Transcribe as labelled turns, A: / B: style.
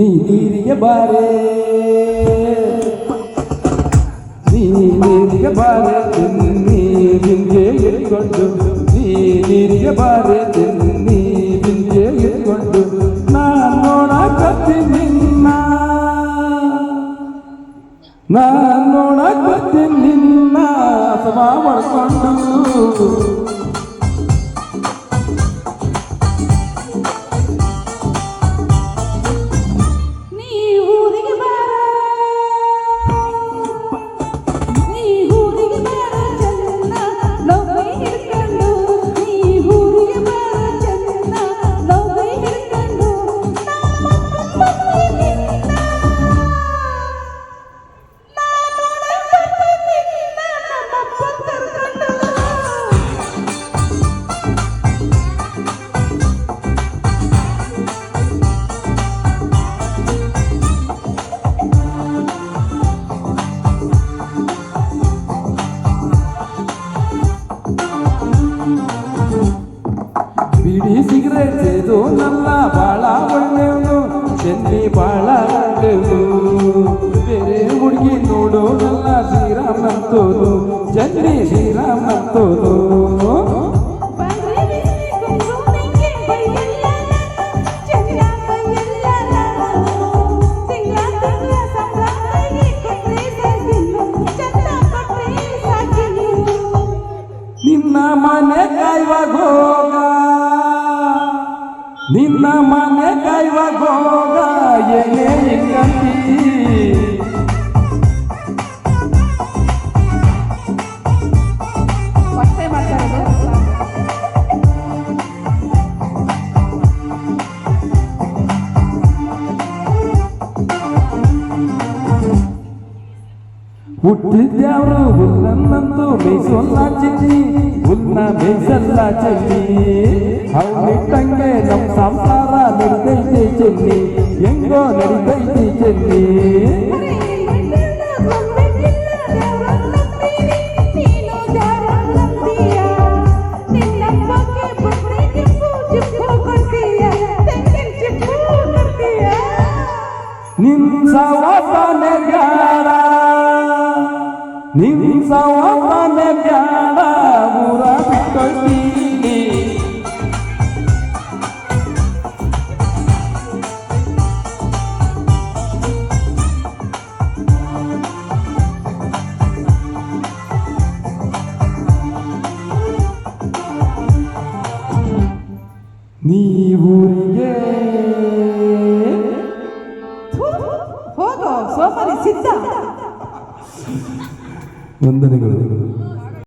A: ನೀರಿಗೆ ಬಾರೆ ನೀರಿಗೆ ಬಾರೆ ನಿಂಗೆ ಇಟ್ಕೊಂಡು ನೀರಿಗೆ ಬಾರೆ ನಿಂಗೆ ಇಟ್ಕೊಂಡು ನಾನು ನೋಡಕತ್ತೀನಿ ನಾನು ನೋಡಕತ್ತೀನಿ ನಿನ್ನ ಸಭಾ ಮಾಡ್ಕೊಂಡು ಬಿಡಿ ಸಿಗರೇಟ್ ಸೇದು ನನ್ನ ಬಾಳ ಒಳ್ಳೆಯವನು ಚೆನ್ನಿ ಬಾಳ ಒಳ್ಳೆಯವನು ಬೇರೆ ಹುಡುಗಿ ನೋಡು ನನ್ನ ಶ್ರೀರಾಮ್ ಅಂತೋದು ಚೆನ್ನಿ ಶ್ರೀರಾಮ್ ಅಂತೋದು ನಿನ್ನ ಮನೆ ಕಾಯುವಾಗ ಹೋಗ ನಿನ್ನ ಮನೆ ಕಾಯುವಾಗ ಹೋಗ ಏನೇ ಹಿಂಗಂತಿ ಹುಟ್ಟಿದ್ಯಾವ್ರು ಹುಲ್ಲನ್ನಂತೂ ಬೇಯಿಸೋಲ್ಲ ಚೆನ್ನಿ ಹುಲ್ಲ ಬೇಯಿಸಲ್ಲ ಚೆನ್ನಿ ಅವಳಿಟ್ಟಂಗೆ ನಮ್ಮ ಸಂಸಾರ ನಡಿತೈತೆ ಚೆನ್ನಿ ಹೆಂಗೋ ನಡಿತೈತೆ ಚೆನ್ನಿ ನಿನ್ನ ಸವಾಸನೆ ಬ್ಯಾಡ ನಿನ್ನ ಸವಾಸನೆ ಬ್ಯಾಡ ಊರ ಬಿಟ್ಟೊಳ್ತೀನಿ ನೀ ಊರಿಗೆ
B: ಹೋಗೋ ಸೋಮರಿ ಸಿದ್ಧ
A: ವಂದನೆಗಳು.